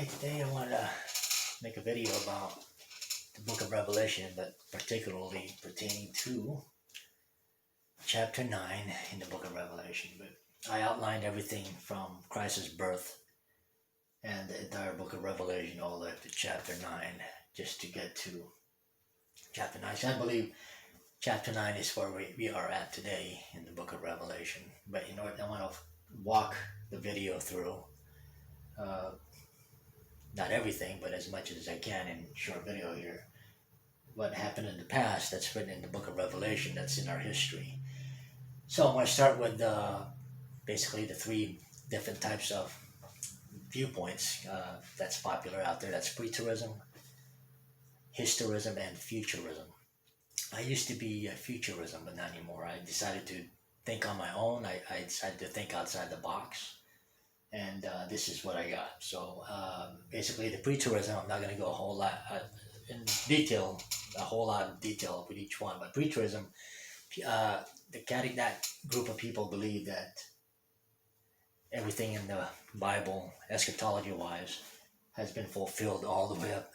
Hey, today I want to make a video about the book of Revelation, but particularly pertaining to chapter 9 in the book of Revelation. But I outlined everything from Christ's birth and the entire book of Revelation all the way up to chapter 9, just to get to chapter 9. So I believe chapter 9 is where we are at today in the book of Revelation. But you know what? I want to walk the video through. Not everything, but as much as I can in short video here. What happened in the past that's written in the book of Revelation, that's in our history. So I'm going to start with basically the three different types of viewpoints that's popular out there. That's preterism, historism, and futurism. I used to be futurism, but not anymore. I decided to think on my own. I decided to think outside the box. And this is what I got. So basically the preterism, I'm not going to go a whole lot in detail, with each one. But preterism, that group of people believe that everything in the Bible, eschatology-wise, has been fulfilled all the way up,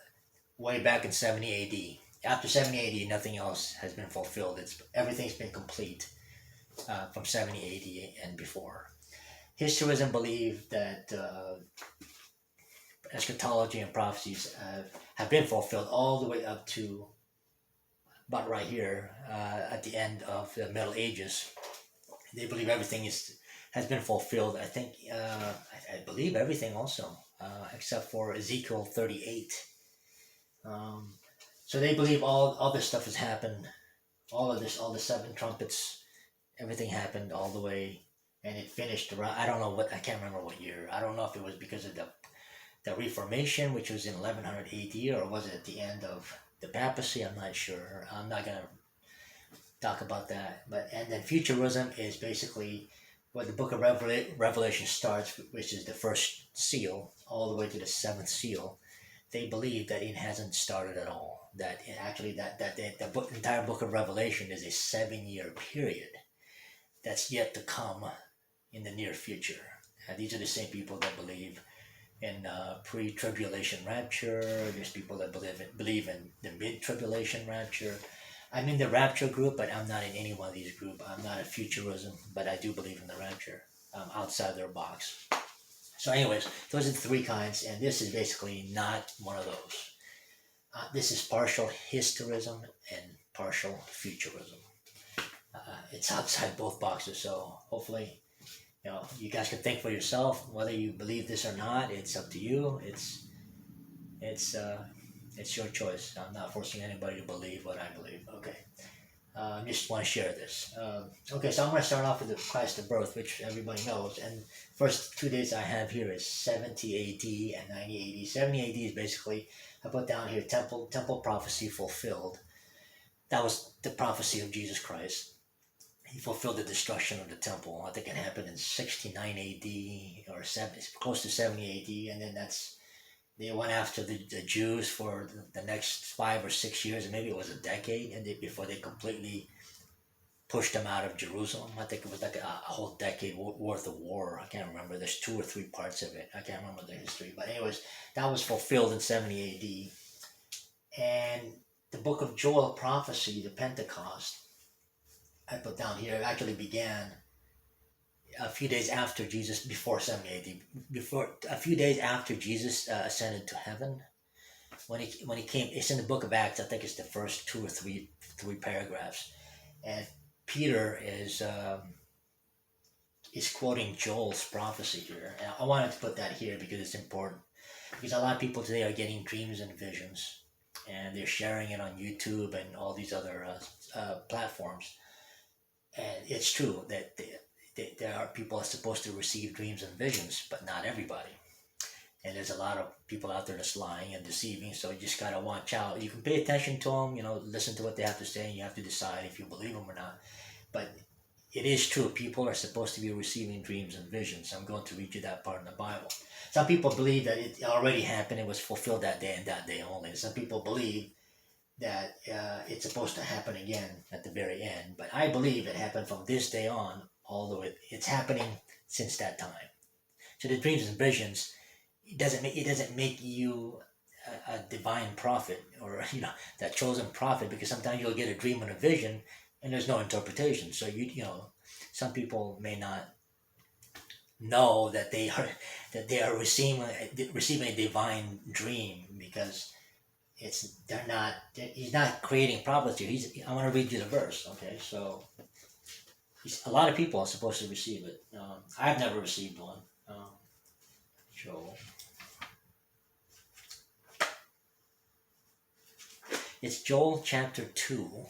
way back in 70 A.D. After 70 A.D., nothing else has been fulfilled. Everything's been complete from 70 A.D. and before. Historism believe that eschatology and prophecies have been fulfilled all the way up to about right here at the end of the Middle Ages. They believe everything has been fulfilled. I think I believe everything also, except for Ezekiel 38. So they believe all this stuff has happened. All the seven trumpets, everything happened all the way. And it finished around, I can't remember what year. I don't know if it was because of the Reformation, which was in 1100 AD, or was it at the end of the papacy? I'm not sure. I'm not going to talk about that. And then futurism is basically where the book of Revelation starts, which is the first seal, all the way to the seventh seal. They believe that it hasn't started at all. That the entire book of Revelation is a 7-year period that's yet to come in the near future. These are the same people that believe in pre-tribulation rapture. There's people that believe in the mid-tribulation rapture. I'm in the rapture group, but I'm not in any one of these groups. I'm not a futurism, but I do believe in the rapture outside their box. So anyways, those are the three kinds, and this is basically not one of those. This is partial historism and partial futurism. It's outside both boxes, so hopefully you guys can think for yourself whether you believe this or not. It's up to you. It's your choice. I'm not forcing anybody to believe what I believe. Okay, I just want to share this. Okay, so I'm going to start off with the Christ of birth, which everybody knows, and first 2 days I have here is 70 AD and 90 AD. 70 AD is basically, I put down here, temple prophecy fulfilled. That was the prophecy of Jesus Christ. He fulfilled the destruction of the temple. I think it happened in 69 AD or close to 70 AD, and then they went after the Jews for the next 5 or 6 years, and maybe it was a decade, before they completely pushed them out of Jerusalem. I think it was like a whole decade worth of war. I can't remember. There's 2 or 3 parts of it. I can't remember the history, but anyways, that was fulfilled in 70 AD, and the book of Joel prophecy, the Pentecost, I put down here, actually began a few days after Jesus, before 70 AD, a few days after Jesus ascended to heaven. When he came, it's in the book of Acts. I think it's the first 2 or 3 paragraphs, and Peter is quoting Joel's prophecy here. And I wanted to put that here because it's important, because a lot of people today are getting dreams and visions, and they're sharing it on YouTube and all these other platforms. And it's true that there are people that are supposed to receive dreams and visions, but not everybody. And there's a lot of people out there that's lying and deceiving, so you just got to watch out. You can pay attention to them, listen to what they have to say, and you have to decide if you believe them or not. But it is true, people are supposed to be receiving dreams and visions. I'm going to read you that part in the Bible. Some people believe that it already happened, it was fulfilled that day and that day only. Some people believe that it's supposed to happen again at the very end. But I believe it happened from this day on all the way. It's happening since that time. So the dreams and visions it doesn't make you a divine prophet, or that chosen prophet, because sometimes you'll get a dream and a vision and there's no interpretation. So some people may not know that they are receiving a divine dream, because he's not creating prophecy. I want to read you the verse. Okay, so a lot of people are supposed to receive it. I've never received one. Joel. It's Joel chapter 2,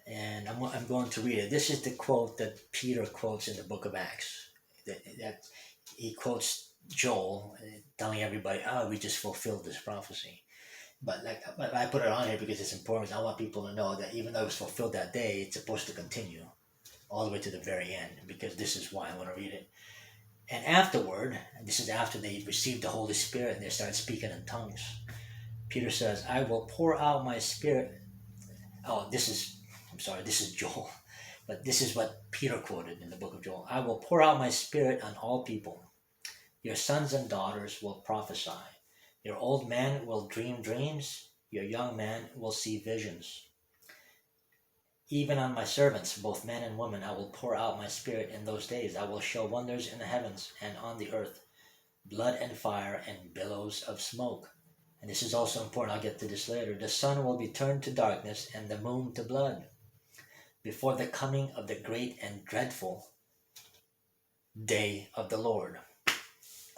and I'm going to read it. This is the quote that Peter quotes in the book of Acts. That he quotes Joel, telling everybody, "Oh, we just fulfilled this prophecy." But I put it on here because it's important. I want people to know that even though it was fulfilled that day, it's supposed to continue all the way to the very end, because this is why I want to read it. And afterward, and this is after they received the Holy Spirit and they started speaking in tongues, Peter says, "I will pour out my spirit." Oh, this is Joel. But this is what Peter quoted in the book of Joel. "I will pour out my spirit on all people. Your sons and daughters will prophesy. Your old man will dream dreams. Your young man will see visions. Even on my servants, both men and women, I will pour out my spirit in those days. I will show wonders in the heavens and on the earth, blood and fire and billows of smoke." And this is also important. I'll get to this later. "The sun will be turned to darkness and the moon to blood before the coming of the great and dreadful day of the Lord."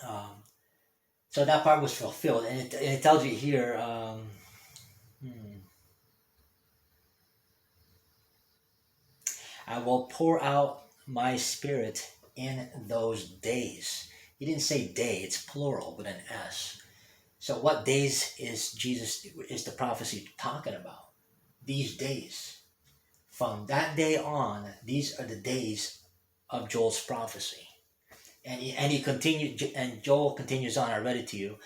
Um, so that part was fulfilled. And it tells you here, "I will pour out my spirit in those days." He didn't say day, it's plural with an S. So what days is the prophecy talking about? These days. From that day on, these are the days of Joel's prophecy. And Joel continues on. I read it to you.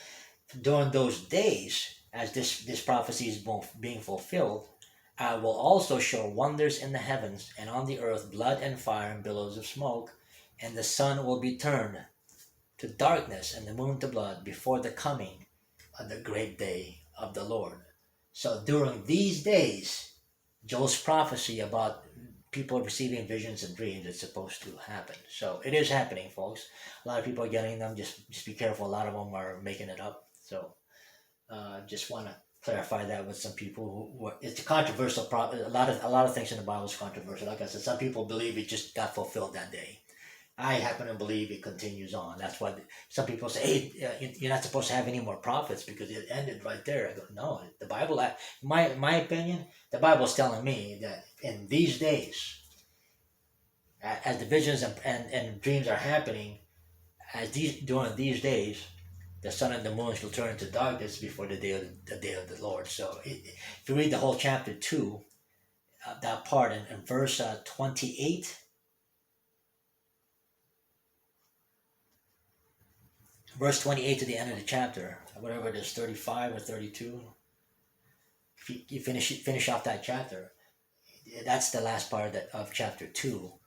During those days, as this prophecy is being fulfilled, "I will also show wonders in the heavens and on the earth, blood and fire and billows of smoke, and the sun will be turned to darkness and the moon to blood before the coming of the great day of the Lord." So during these days, Joel's prophecy about people receiving visions and dreams is supposed to happen. So it is happening, folks. A lot of people are getting them. Just be careful. A lot of them are making it up. So just want to clarify that with some people it's a controversial. A lot of things in the Bible is controversial. Like I said, some people believe it just got fulfilled that day. I happen to believe it continues on. That's why some people say, "Hey, you're not supposed to have any more prophets because it ended right there." I go, "No, the Bible, my opinion, the Bible's telling me that in these days, as the visions and dreams are happening, during these days, the sun and the moon shall turn into darkness before the day of the Lord." So if you read the whole chapter 2, that part in verse 28, verse 28 to the end of the chapter, whatever it is, 35 or 32, if you finish off that chapter, that's the last part of chapter 2.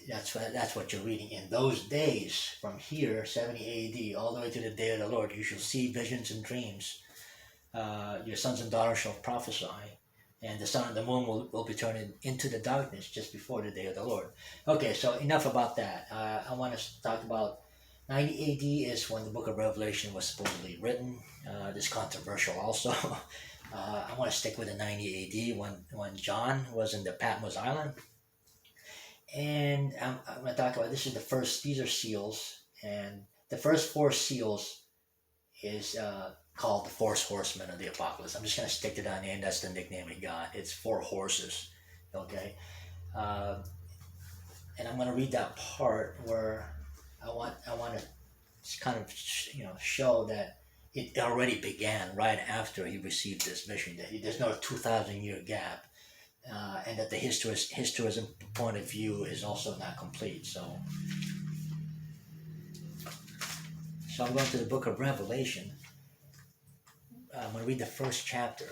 That's what you're reading. "In those days, from here, 70 AD, all the way to the day of the Lord, you shall see visions and dreams. Your sons and daughters shall prophesy, and the sun and the moon will be turned into the darkness just before the day of the Lord." Okay, so enough about that. I want to talk about 90 AD is when the book of Revelation was supposedly written. This is controversial also. I want to stick with the 90 AD when John was in the Patmos Island. And I'm going to talk about, this is the first, these are seals. And the first 4 seals is called the 4 horsemen of the apocalypse. I'm just going to stick to that name. That's the nickname we got. It's 4 horses. Okay. And I'm going to read that part where I want to kind of show that it already began right after he received this vision. That there's no 2,000-year gap, and that the historism point of view is also not complete. So I'm going to the book of Revelation. I'm going to read the first chapter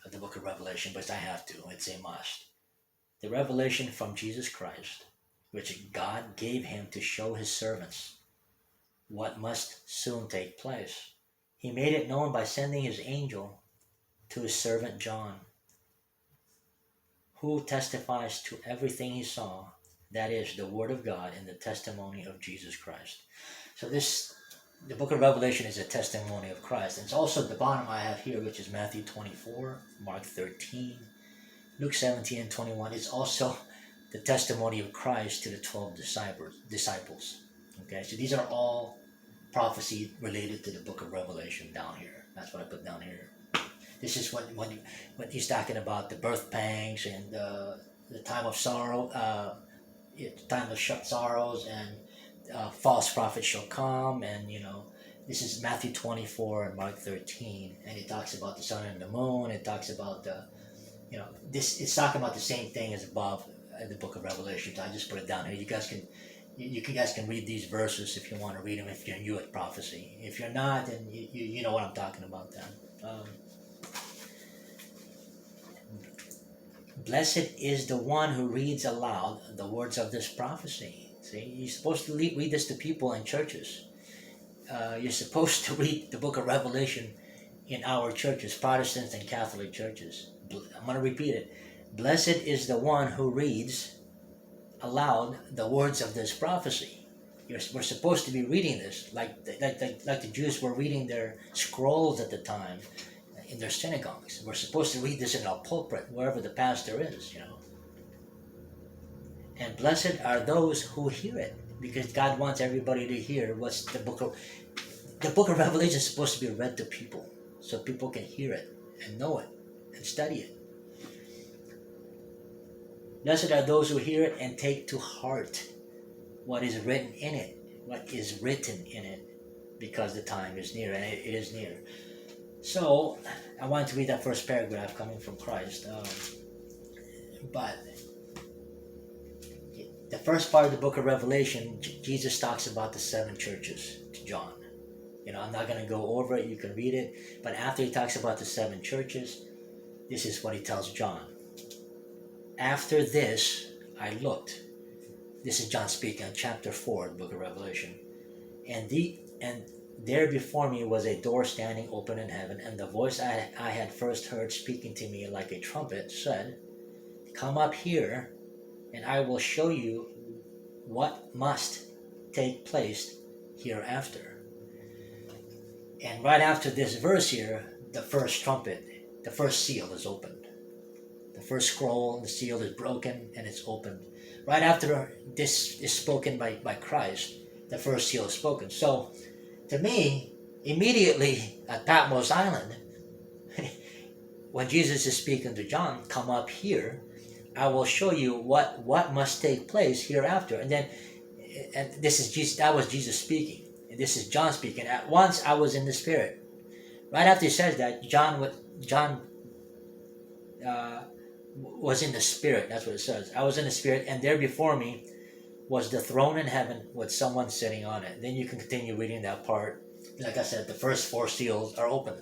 of the book of Revelation, but I have to. It's a must. "The revelation from Jesus Christ, which God gave him to show his servants what must soon take place. He made it known by sending his angel to his servant John, who testifies to everything he saw, that is, the Word of God and the testimony of Jesus Christ. So the book of Revelation is a testimony of Christ. And it's also at the bottom I have here, which is Matthew 24, Mark 13, Luke 17 and 21. It's also the testimony of Christ to the 12 disciples. Okay, so these are all prophecy related to the book of Revelation down here. That's what I put down here. This is when he's talking about the birth pangs and the time of sorrow, time of sorrows, and false prophets shall come, and this is Matthew 24 and Mark 13, and it talks about the sun and the moon. It talks about this. It's talking about the same thing as above in the book of Revelation. So I just put it down here. You guys can read these verses if you want to read them. If you're new at prophecy, if you're not, then you know what I'm talking about then. Blessed is the one who reads aloud the words of this prophecy. See, you're supposed to read this to people in churches. You're supposed to read the book of Revelation in our churches, Protestant and Catholic churches. I'm going to repeat it. Blessed is the one who reads aloud the words of this prophecy. We're supposed to be reading this like the Jews were reading their scrolls at the time in their synagogues. We're supposed to read this in our pulpit, wherever the pastor is, And blessed are those who hear it, because God wants everybody to hear what's the book of Revelation is supposed to be read to people, so people can hear it and know it and study it. Blessed are those who hear it and take to heart what is written in it, because the time is near, and it is near. So, I wanted to read that first paragraph coming from Christ. But the first part of the book of Revelation, Jesus talks about the 7 churches to John. I'm not going to go over it. You can read it. But after he talks about the 7 churches, this is what he tells John. After this, I looked. This is John speaking, chapter 4 of the book of Revelation. And there before me was a door standing open in heaven, and the voice I had first heard speaking to me like a trumpet said, "Come up here, and I will show you what must take place hereafter." And right after this verse here, the first trumpet, the first seal is opened. The first scroll, the seal is broken, and it's opened. Right after this is spoken by Christ, the first seal is spoken. So, to me, immediately at Patmos Island, when Jesus is speaking to John, "Come up here, I will show you what must take place hereafter." And this is Jesus. That was Jesus speaking, and this is John speaking. At once I was in the Spirit. Right after he says that, John was in the Spirit. That's what it says. I was in the Spirit, and there before me was the throne in heaven with someone sitting on it. Then you can continue reading that part. Like I said, the first 4 seals are open.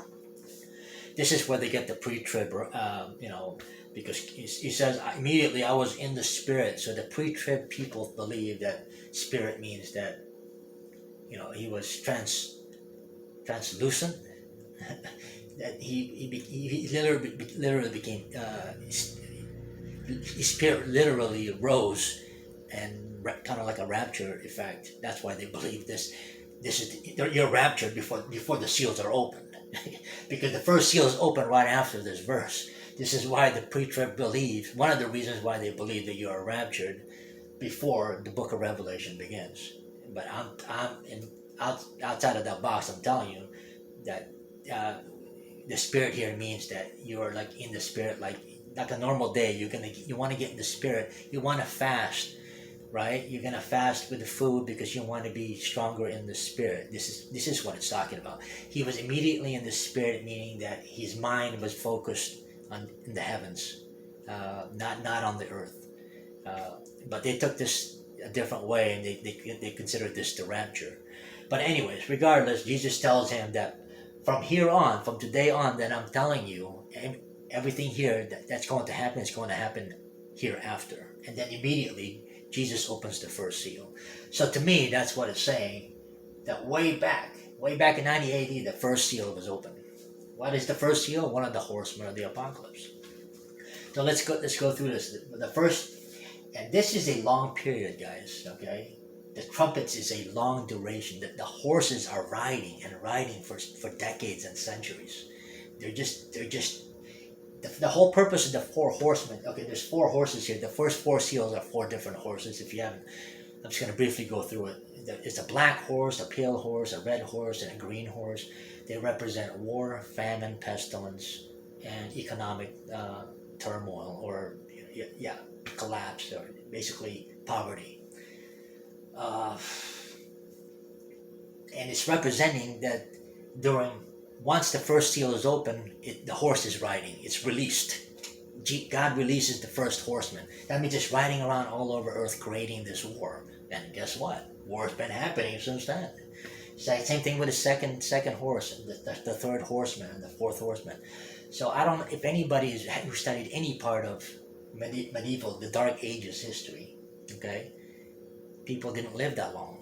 This is where they get the pre-trib, because he says, immediately I was in the Spirit. So the pre-trib people believe that Spirit means that, he was translucent, that he literally became, his spirit literally rose, and kind of like a rapture effect. That's why they believe this is you're raptured before the seals are opened, because the first seal is open right after this verse. This is why the pre-trib believe. One of the reasons why they believe that you are raptured before the book of Revelation begins. But outside of that box, I'm telling you that the Spirit here means that you are like in the Spirit, like a normal day. You want to get in the Spirit. You want to fast. Right? You're going to fast with the food because you want to be stronger in the Spirit. This is what it's talking about. He was immediately in the Spirit, meaning that his mind was focused in the heavens, not on the earth. But they took this a different way, and they considered this the rapture. But anyways, regardless, Jesus tells him that from today on, that I'm telling you, everything here that's going to happen is going to happen hereafter. And then immediately, Jesus opens the first seal. So to me, that's what it's saying. that way back in 90 AD, the first seal was opened. What is the first seal? One of the horsemen of the apocalypse. So let's go through this. The first, and this is a long period, guys. Okay, the trumpets is a long duration. The horses are riding and riding for decades and centuries. They're just the whole purpose of the four horsemen. Okay, there's four horses here. The first four seals are four different horses. If you haven't, I'm just going to briefly go through it. It's a black horse, a pale horse, a red horse, and a green horse. They represent war, famine, pestilence, and economic turmoil, or yeah, collapse, or basically poverty. Uh, and it's representing that during once the first seal is open, the horse is riding. It's released. God releases the first horseman. That means it's riding around all over Earth, creating this war. And guess what? War's been happening since then. Same thing with the second horse, the third horseman, and the fourth horseman. So I don't know if anybody who studied any part of medieval, the Dark Ages history. Okay, people didn't live that long.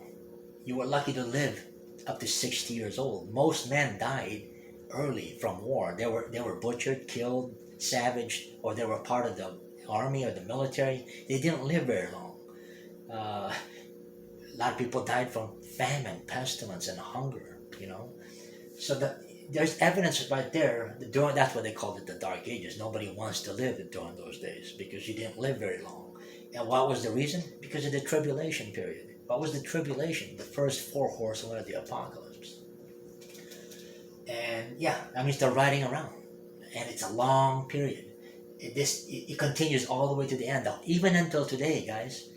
You were lucky to live up to 60 years old. Most men died early from war. They were butchered, killed, savaged, or they were part of the army or the military. They didn't live very long. A lot of people died from famine, pestilence, and hunger. So there's evidence right there. That's what they called it, the Dark Ages. Nobody wants to live during those days because you didn't live very long. And what was the reason? Because of the tribulation period. What was the tribulation? The first four horsemen of the apocalypse. And yeah, that means they're riding around, and it's a long period. It continues all the way to the end. Even until today, guys,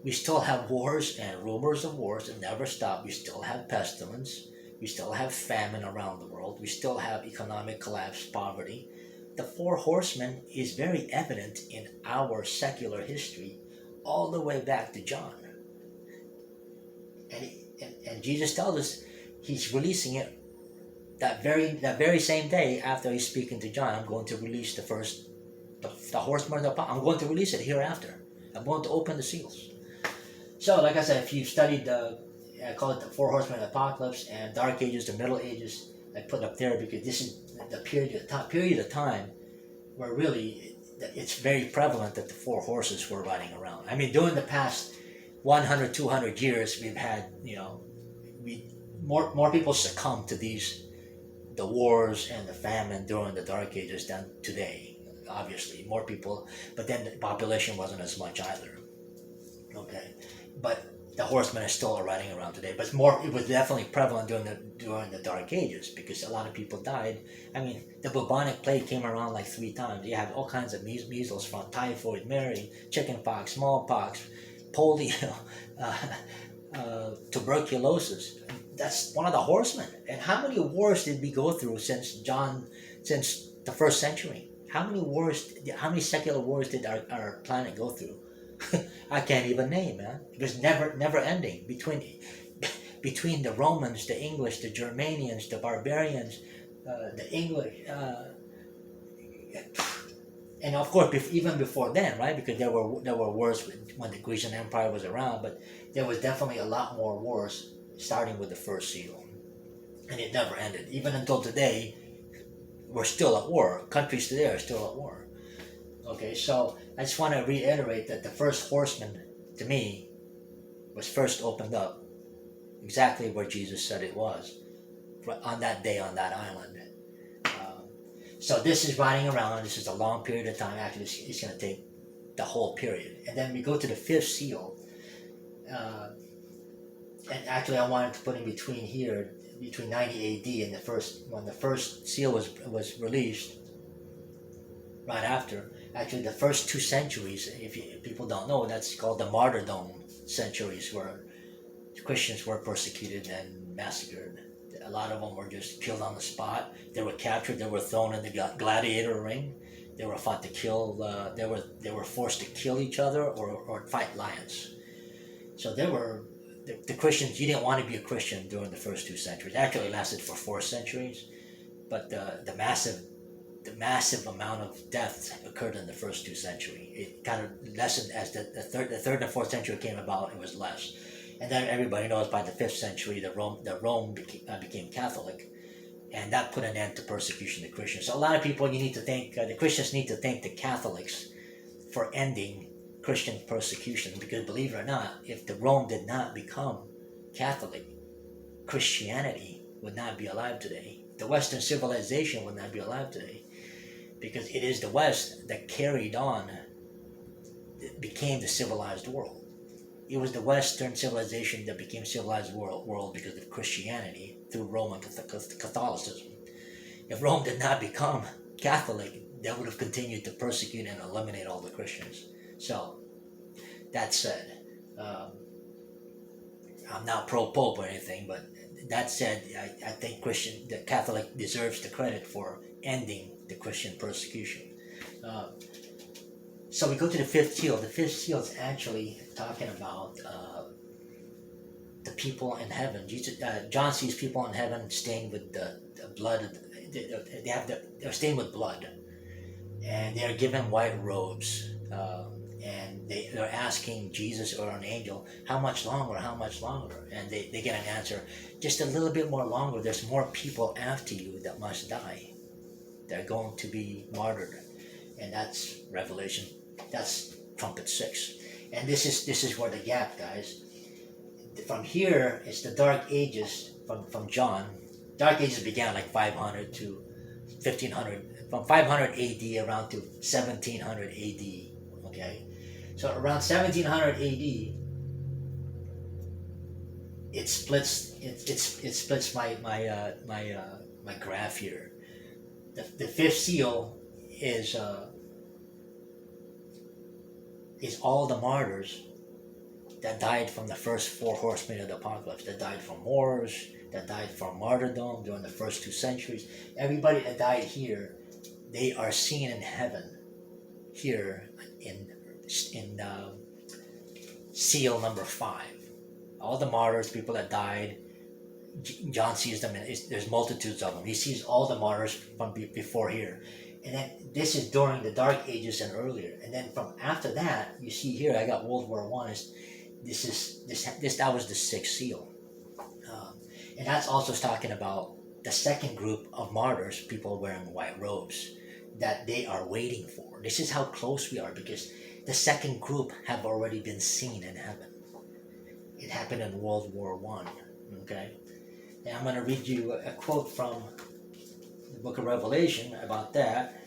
we still have wars and rumors of wars that never stop. We still have pestilence. We still have famine around the world. We still have economic collapse, poverty. The four horsemen is very evident in our secular history all the way back to John. And Jesus tells us he's releasing it that very same day after he's speaking to John. I'm going to release the horsemen of the apocalypse. I'm going to release it hereafter. I'm going to open the seals. So, like I said, if you've studied I call it the four horsemen of the apocalypse and Dark Ages, the Middle Ages, I put it up there because this is the period of time where really it's very prevalent that the four horses were riding around. I mean, during the past 100, 200 years, we've had, more people succumb to the wars and the famine during the Dark Ages than today. Obviously, more people, but then the population wasn't as much either. Okay, but the horsemen are still riding around today. But it was definitely prevalent during the Dark Ages because a lot of people died. I mean, the bubonic plague came around like 3 times. You have all kinds of measles, from typhoid, Mary, chickenpox, smallpox, polio, tuberculosis. That's one of the horsemen. And how many wars did we go through since the first century? How many secular wars did our planet go through? I can't even name, man. It was never ending between the Romans, the English, the Germanians, the barbarians, the English, and of course even before then, right? Because there were wars when the Grecian Empire was around, but there was definitely a lot more wars starting with the first seal, and it never ended. Even until today, we're still at war. Countries today are still at war. Okay, so I just want to reiterate that the first horseman, to me, was first opened up exactly where Jesus said it was, on that day on that island. So this is riding around. This is a long period of time. Actually, it's going to take the whole period. And then we go to the fifth seal. And actually, I wanted to put in between here, between 90 AD and when the first seal was released, right after. Actually, the first 2 centuries, if people don't know, that's called the martyrdom centuries, where Christians were persecuted and massacred. A lot of them were just killed on the spot. They were captured. They were thrown in the gladiator ring. They were fought to kill. They were forced to kill each other or fight lions. So the Christians. You didn't want to be a Christian during the first 2 centuries. Actually, it lasted for 4 centuries, but the massive amount of deaths occurred in the first 2 centuries. It kind of lessened as the third and fourth century came about. It was less. And then everybody knows by the 5th century, Rome became Catholic, and that put an end to persecution of Christians. So a lot of people, you need to thank the Christians need to thank the Catholics for ending Christian persecution, because believe it or not, if the Rome did not become Catholic, Christianity would not be alive today. The Western civilization would not be alive today, because it is the West that carried on, became the civilized world. It was the Western civilization that became civilized world because of Christianity through Roman Catholicism. If Rome did not become Catholic, they would have continued to persecute and eliminate all the Christians. So, that said, I'm not pro-Pope or anything, but that said, I think the Catholic deserves the credit for ending the Christian persecution. So we go to the 5th seal. The 5th seal is actually talking about the people in heaven. John sees people in heaven stained with the blood. They're stained with blood, and they are given white robes. And they're asking Jesus or an angel, how much longer, and they get an answer, just a little bit more longer. There's more people after you that must die. They're going to be martyred. And that's Revelation, that's trumpet 6. And this is where the gap, guys. From here, it's the Dark Ages from John. Dark Ages began like 500 to 1500, from 500 AD around to 1700 AD, okay? So around 1700 AD, it splits my graph here. The 5th seal is all the martyrs that died from the first 4 horsemen of the apocalypse, that died from wars, that died from martyrdom during the first 2 centuries. Everybody that died here, they are seen in heaven here in seal number 5. All the martyrs, people that died, John sees them, and there's multitudes of them. He sees all the martyrs from before here. And then this is during the Dark Ages and earlier. And then from after that, you see here, I got World War I. That was the 6th seal. And that's also talking about the second group of martyrs, people wearing white robes, that they are waiting for. This is how close we are, because the second group have already been seen in heaven. It happened in World War I. Okay? And I'm going to read you a quote from the book of Revelation about that.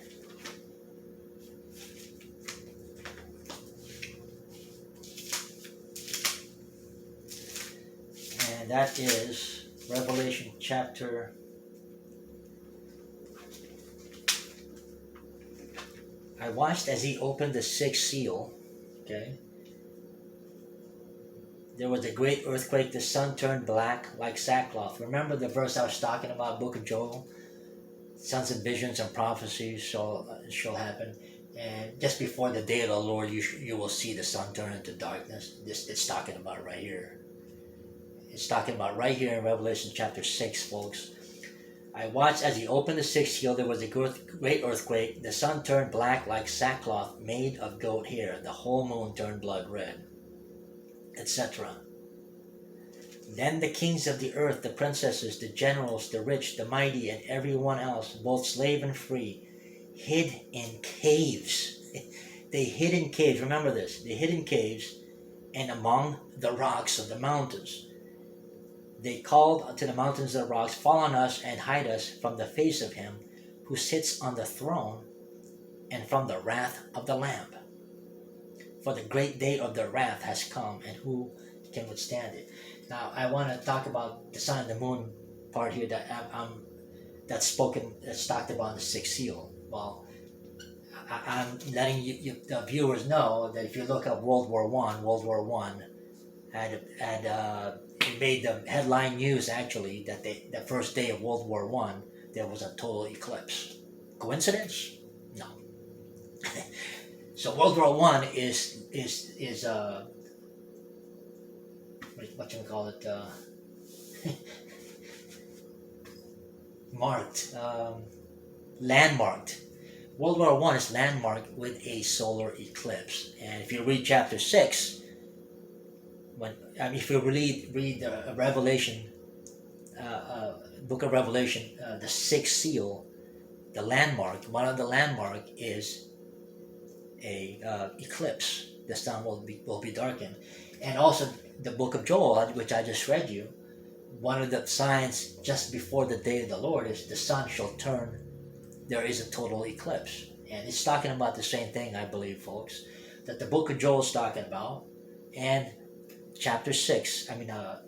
And that is Revelation chapter 'I watched as he opened the 6th seal', okay? "There was a great earthquake, the sun turned black like sackcloth." Remember the verse I was talking about, Book of Joel? Sons and visions and prophecies shall happen. And just before the day of the Lord, you will see the sun turn into darkness. It's talking about right here. It's talking about right here in Revelation chapter 6, folks. "I watched as he opened the 6th seal. There was a great earthquake. The sun turned black like sackcloth made of goat hair. The whole moon turned blood red," etc. "Then the kings of the earth, the princesses, the generals, the rich, the mighty, and everyone else, both slave and free, hid in caves." They hid in caves. Remember this. They hid in caves and among the rocks of the mountains. They called to the mountains and the rocks, "Fall on us and hide us from the face of him who sits on the throne and from the wrath of the Lamb. For the great day of their wrath has come, and who can withstand it?" Now, I want to talk about the sun and the moon part here that's talked about in the 6th seal. Well, I'm letting the viewers know that if you look up World War I it made the headline news, actually, that the first day of World War I, there was a total eclipse. Coincidence? No. So World War I is what you call it, landmarked. World War I is landmarked with a solar eclipse. And if you read chapter 6, if you read Revelation, book of Revelation, the sixth seal, the landmark, one of the landmark is a eclipse. The sun will be darkened, and also the book of Joel, which I just read you. One of the signs just before the day of the Lord is the sun shall turn. There is a total eclipse, and it's talking about the same thing, I believe, folks, that the book of Joel is talking about, and chapter 6,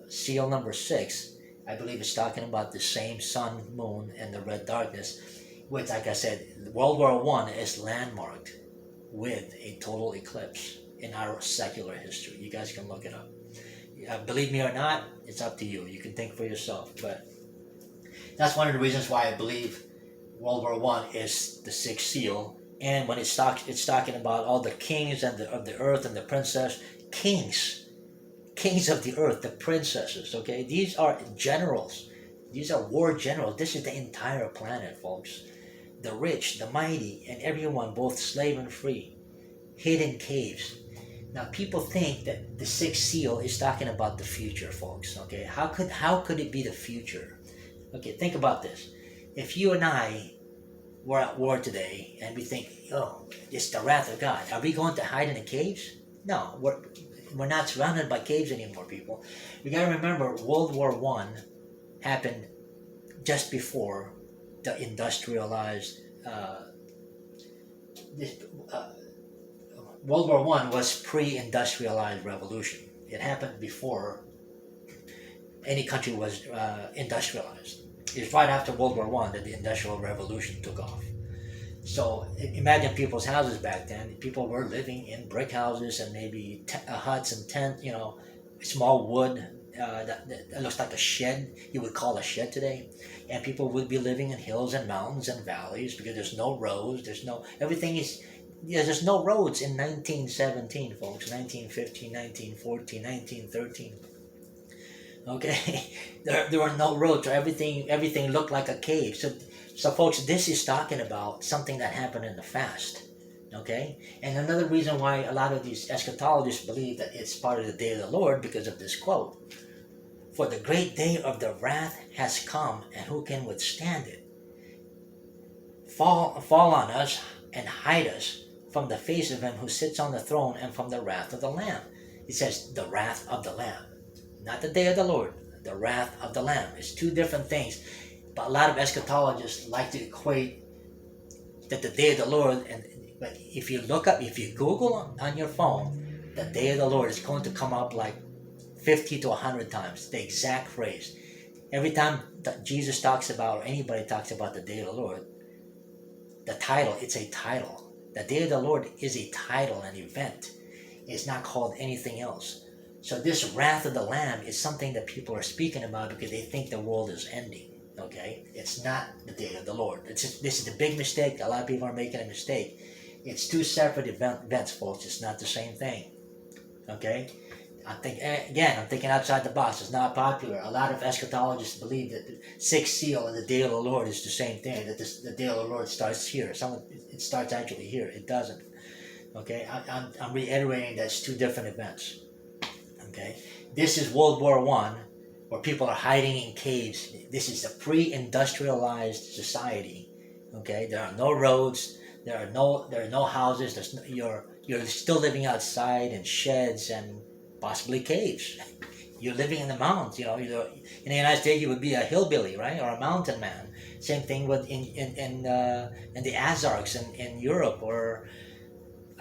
seal number 6, I believe it's talking about the same sun, moon, and the red darkness, which, like I said, World War I is landmarked with a total eclipse in our secular history. You guys can look it up. Believe me or not, it's up to you. You can think for yourself, but that's one of the reasons why I believe World War I is the sixth seal. And when it's talking about all the kings and of the earth and the princess, kings of the earth, the princesses. Okay, these are generals. These are war generals. This is the entire planet, folks. The rich, the mighty, and everyone, both slave and free, hid in caves. Now, people think that the sixth seal is talking about the future, folks. Okay, how could it be the future? Okay, think about this. If you and I were at war today and we think, oh, it's the wrath of God, are we going to hide in the caves? No, we're not surrounded by caves anymore, people. We got to remember, World War I happened just before the industrialized. World War I was pre-industrialized revolution. It happened before any country was industrialized. It's right after World War I that the Industrial Revolution took off. So imagine people's houses back then. People were living in brick houses and maybe huts and tent, small wood that looks like a shed. You would call a shed today. And people would be living in hills and mountains and valleys because there's no roads. There's no roads in 1917, folks. 1915, 1914, 1913. Okay, there were no roads. Everything looked like a cave. So folks, this is talking about something that happened in the past. Okay, and another reason why a lot of these eschatologists believe that it's part of the day of the Lord because of this quote: "For the great day of the wrath has come, and who can withstand it? Fall on us and hide us from the face of him who sits on the throne and from the wrath of the Lamb." It says the wrath of the Lamb. Not the day of the Lord, the wrath of the Lamb. It's two different things. But a lot of eschatologists like to equate that the day of the Lord, but if you Google on your phone, the day of the Lord is going to come up like 50 to 100 times, the exact phrase. Every time that Jesus talks about, or anybody talks about the day of the Lord, the title, it's a title. The day of the Lord is a title, an event. It's not called anything else. So this wrath of the Lamb is something that people are speaking about because they think the world is ending. Okay, it's not the day of the Lord. This is the big mistake. A lot of people are making a mistake. It's two separate events, folks. It's not the same thing. Okay, I'm thinking outside the box. It's not popular. A lot of eschatologists believe that the sixth seal and the day of the Lord is the same thing. That the day of the Lord starts here. It starts actually here. It doesn't. Okay, I'm reiterating that it's two different events. Okay, this is World War I, where people are hiding in caves. This is a pre-industrialized society. Okay, there are no roads, there are no houses. You're still living outside in sheds and possibly caves. You're living in the mountains. In the United States, you would be a hillbilly, right, or a mountain man. Same thing with in the Ozarks in Europe, or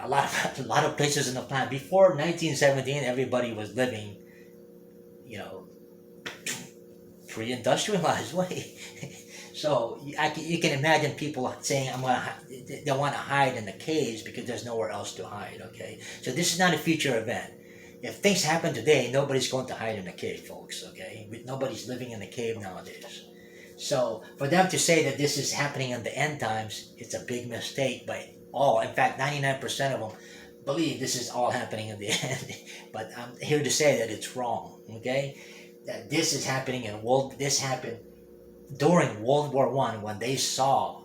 a lot of places in the planet. Before 1917, everybody was living, pre-industrialized way. So you can imagine people saying, they want to hide in the caves because there's nowhere else to hide. Okay, so this is not a future event. If things happen today, nobody's going to hide in a cave, folks. Okay, nobody's living in a cave nowadays. So for them to say that this is happening in the end times, it's a big mistake. In fact, 99% of them believe this is all happening in the end. But I'm here to say that it's wrong. Okay, that this is happening this happened during World War I, when they saw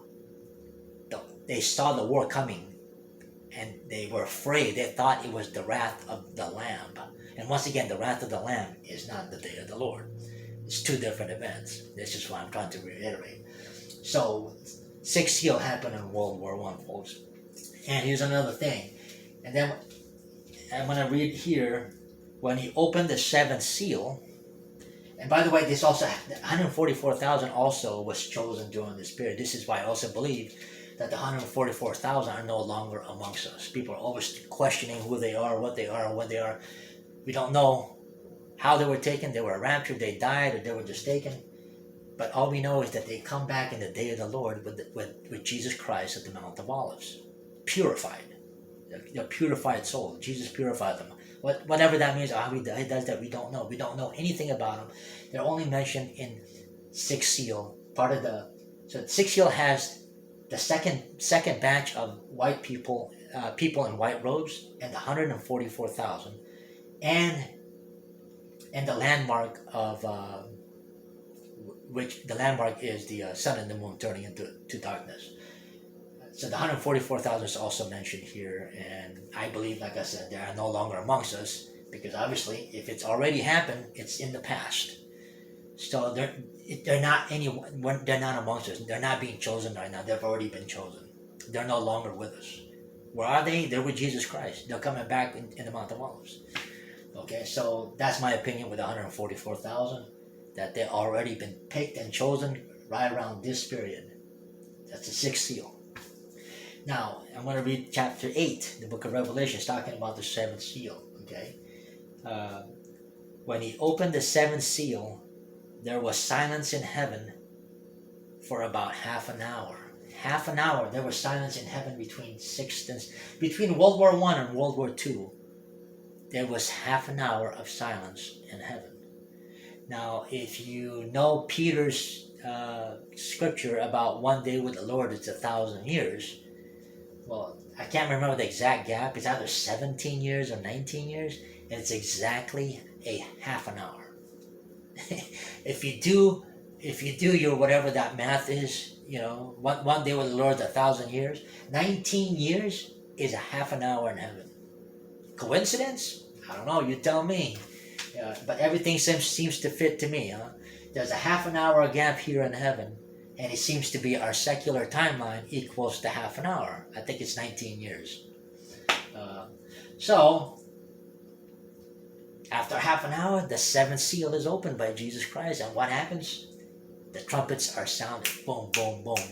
the war coming, and they were afraid. They thought it was the wrath of the Lamb. And once again, the wrath of the Lamb is not the day of the Lord. It's two different events. This is what I'm trying to reiterate. So, sixth seal happened in World War One, folks. And here's another thing. And then I'm going to read here, when he opened the seventh seal, and by the way, this also, 144,000 also was chosen during this period. This is why I also believe that the 144,000 are no longer amongst us. People are always questioning who they are, what they are, and when they are. We don't know how they were taken. They were raptured, they died, or they were just taken. But all we know is that they come back in the day of the Lord with Jesus Christ at the Mount of Olives, purified. They're purified soul. Jesus purified them. Whatever that means, how he does that, we don't know. We don't know anything about them. They're only mentioned in sixth seal. So sixth seal has the second batch of white people in white robes, and the 144,000, and the landmark of which the landmark is the sun and the moon turning into darkness. So the 144,000 is also mentioned here, and I believe, like I said, they are no longer amongst us, because obviously, if it's already happened, it's in the past. So they're not they're not amongst us. They're not being chosen right now. They've already been chosen. They're no longer with us. Where are they? They're with Jesus Christ. They're coming back in the Mount of Olives. Okay, so that's my opinion with the 144,000, that they've already been picked and chosen right around this period. That's the sixth seal. Now, I'm going to read chapter 8, the book of Revelation, talking about the seventh seal. Okay, when he opened the seventh seal, there was silence in heaven for about half an hour. Half an hour, there was silence in heaven between World War I and World War II. There was half an hour of silence in heaven. Now, if you know Peter's scripture about one day with the Lord, it's 1,000 years. Well, I can't remember the exact gap. It's either 17 years or 19 years, and it's exactly a half an hour. If you do your whatever that math is, one day with the Lord is 1,000 years. 19 years is a half an hour in heaven. Coincidence? I don't know. You tell me. But everything seems to fit to me. Huh? There's a half an hour gap here in heaven, and it seems to be our secular timeline equals to half an hour. I think it's 19 years. So, after half an hour, the seventh seal is opened by Jesus Christ. And what happens? The trumpets are sounded. Boom, boom, boom.